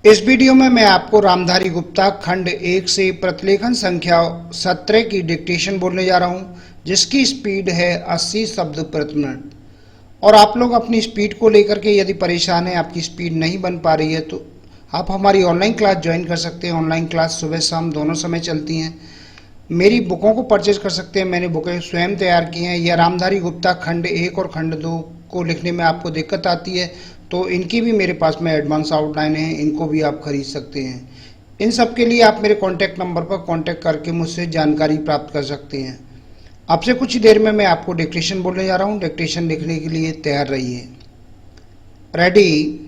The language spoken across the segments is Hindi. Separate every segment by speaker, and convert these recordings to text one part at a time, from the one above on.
Speaker 1: इस वीडियो में मैं आपको रामधारी गुप्ता खंड 1 से प्रतिलेखन संख्या 17 की डिक्टेशन बोलने जा रहा हूं, जिसकी स्पीड है 80 शब्द प्रति मिनट। और आप लोग अपनी स्पीड को लेकर के यदि परेशान हैं, आपकी स्पीड नहीं बन पा रही है, तो आप हमारी ऑनलाइन क्लास ज्वाइन कर सकते हैं। ऑनलाइन क्लास सुबह शाम दोनों समय चलती हैं। मेरी बुकों को परचेज कर सकते हैं, मैंने बुकें स्वयं तैयार की हैं। यह रामधारी गुप्ता खंड 1 और खंड 2 को लिखने में आपको दिक्कत आती है तो इनकी भी मेरे पास में एडवांस आउटलाइन है, इनको भी आप खरीद सकते हैं। इन सब के लिए आप मेरे कॉन्टैक्ट नंबर पर कॉन्टैक्ट करके मुझसे जानकारी प्राप्त कर सकते हैं। आपसे कुछ ही देर में मैं आपको डिक्टेशन बोलने जा रहा हूँ। डिक्टेशन लिखने के लिए तैयार रहिए। रेडी।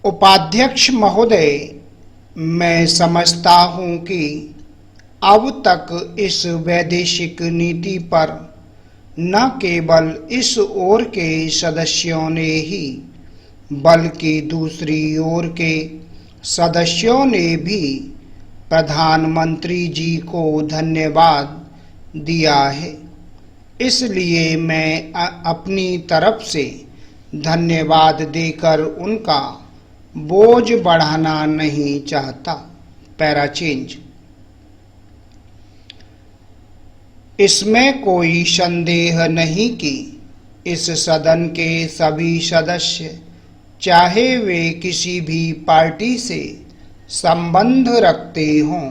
Speaker 1: उपाध्यक्ष महोदय, मैं समझता हूँ कि अब तक इस वैदेशिक नीति पर न केवल इस ओर के सदस्यों ने ही बल्कि दूसरी ओर के सदस्यों ने भी प्रधानमंत्री जी को धन्यवाद दिया है। इसलिए मैं अपनी तरफ से धन्यवाद देकर उनका बोझ बढ़ाना नहीं चाहता। Para change. इसमें कोई संदेह नहीं कि इस सदन के सभी सदस्य, चाहे वे किसी भी पार्टी से संबंध रखते हों,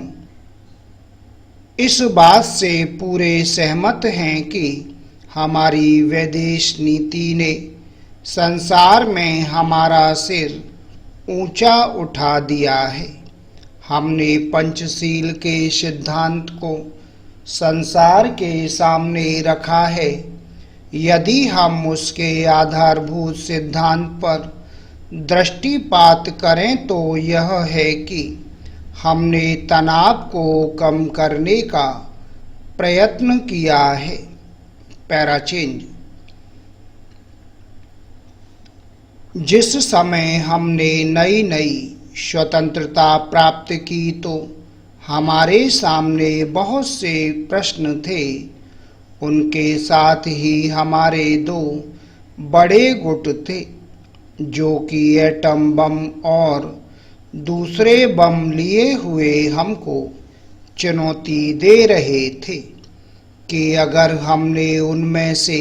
Speaker 1: इस बात से पूरे सहमत हैं कि हमारी विदेश नीति ने संसार में हमारा सिर ऊंचा उठा दिया है। हमने पंचशील के सिद्धांत को संसार के सामने रखा है। यदि हम उसके आधारभूत सिद्धांत पर दृष्टिपात करें तो यह है कि हमने तनाव को कम करने का प्रयत्न किया है। Para change. जिस समय हमने नई नई स्वतंत्रता प्राप्त की तो हमारे सामने बहुत से प्रश्न थे। उनके साथ ही हमारे दो बड़े गुट थे, जो कि एटम बम और दूसरे बम लिए हुए हमको चुनौती दे रहे थे कि अगर हमने उनमें से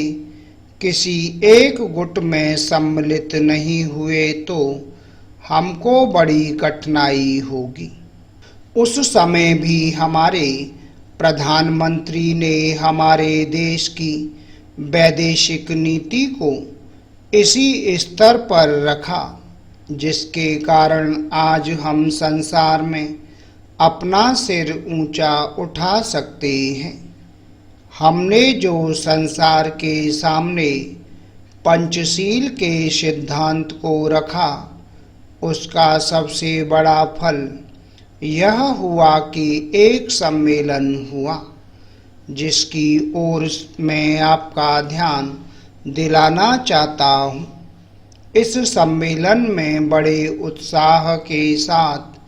Speaker 1: किसी एक गुट में सम्मिलित नहीं हुए तो हमको बड़ी कठिनाई होगी। उस समय भी हमारे प्रधानमंत्री ने हमारे देश की वैदेशिक नीति को इसी स्तर पर रखा, जिसके कारण आज हम संसार में अपना सिर ऊंचा उठा सकते हैं। हमने जो संसार के सामने पंचशील के सिद्धांत को रखा, उसका सबसे बड़ा फल यह हुआ कि एक सम्मेलन हुआ, जिसकी ओर मैं आपका ध्यान दिलाना चाहता हूँ। इस सम्मेलन में बड़े उत्साह के साथ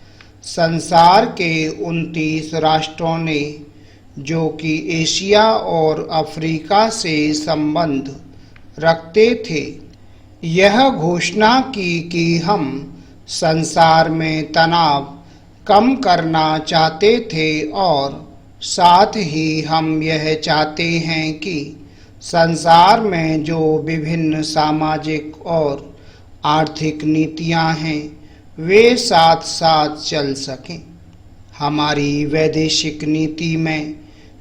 Speaker 1: संसार के 29 राष्ट्रों ने, जो कि एशिया और अफ्रीका से संबंध रखते थे, यह घोषणा की कि हम संसार में तनाव कम करना चाहते थे और साथ ही हम यह चाहते हैं कि संसार में जो विभिन्न सामाजिक और आर्थिक नीतियां हैं वे साथ साथ चल सकें। हमारी वैदेशिक नीति में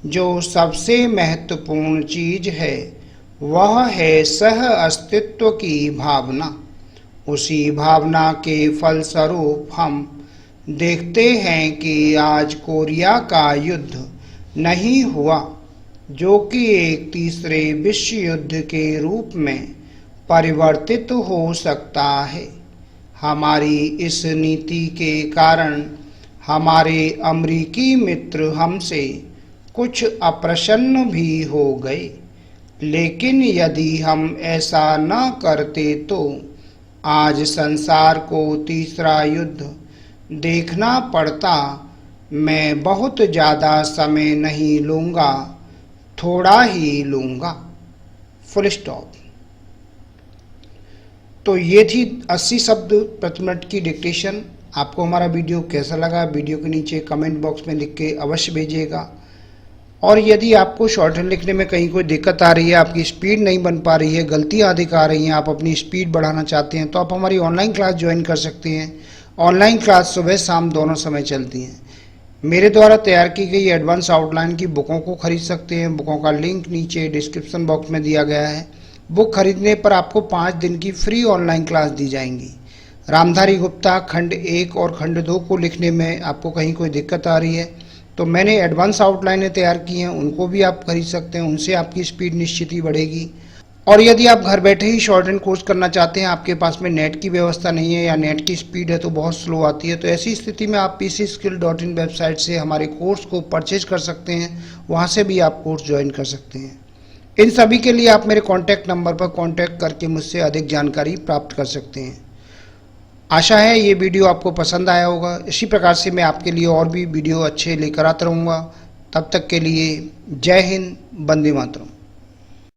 Speaker 1: जो सबसे महत्वपूर्ण चीज है वह है सह अस्तित्व की भावना। उसी भावना के फलस्वरूप हम देखते हैं कि आज कोरिया का युद्ध नहीं हुआ, जो कि एक तीसरे विश्व युद्ध के रूप में परिवर्तित हो सकता है। हमारी इस नीति के कारण हमारे अमेरिकी मित्र हमसे कुछ अप्रसन्न भी हो गए, लेकिन यदि हम ऐसा न करते तो आज संसार को तीसरा युद्ध देखना पड़ता। मैं बहुत ज़्यादा समय नहीं लूँगा, थोड़ा ही लूँगा। Full stop. तो ये थी 80 शब्द प्रति मिनट की डिक्टेशन। आपको हमारा वीडियो कैसा लगा, वीडियो के नीचे कमेंट बॉक्स में लिख के अवश्य भेजिएगा। और यदि आपको शॉर्ट हैंड लिखने में कहीं कोई दिक्कत आ रही है, आपकी स्पीड नहीं बन पा रही है, गलतियाँ अधिक आ रही हैं, आप अपनी स्पीड बढ़ाना चाहते हैं, तो आप हमारी ऑनलाइन क्लास ज्वाइन कर सकते हैं। ऑनलाइन क्लास सुबह शाम दोनों समय चलती हैं। मेरे द्वारा तैयार की गई एडवांस आउटलाइन की बुकों को खरीद सकते हैं। बुकों का लिंक नीचे डिस्क्रिप्शन बॉक्स में दिया गया है। बुक खरीदने पर आपको 5 दिन की फ्री ऑनलाइन क्लास दी जाएंगी। रामधारी गुप्ता खंड 1 और खंड 2 को लिखने में आपको कहीं कोई दिक्कत आ रही है तो मैंने एडवांस आउटलाइनें तैयार की हैं, उनको भी आप खरीद सकते हैं। उनसे आपकी स्पीड निश्चित ही बढ़ेगी। और यदि आप घर बैठे ही शॉर्ट हैंड कोर्स करना चाहते हैं, आपके पास में नेट की व्यवस्था नहीं है या नेट की स्पीड है तो बहुत स्लो आती है, तो ऐसी स्थिति में आप pcskill.in वेबसाइट से हमारे कोर्स को परचेज कर सकते हैं। वहाँ से भी आप कोर्स ज्वाइन कर सकते हैं। इन सभी के लिए आप मेरे कॉन्टैक्ट नंबर पर कॉन्टैक्ट करके मुझसे अधिक जानकारी प्राप्त कर सकते हैं। आशा है ये वीडियो आपको पसंद आया होगा। इसी प्रकार से मैं आपके लिए और भी वीडियो अच्छे लेकर आता रहूँगा। तब तक के लिए जय हिंद, वंदे मातरम।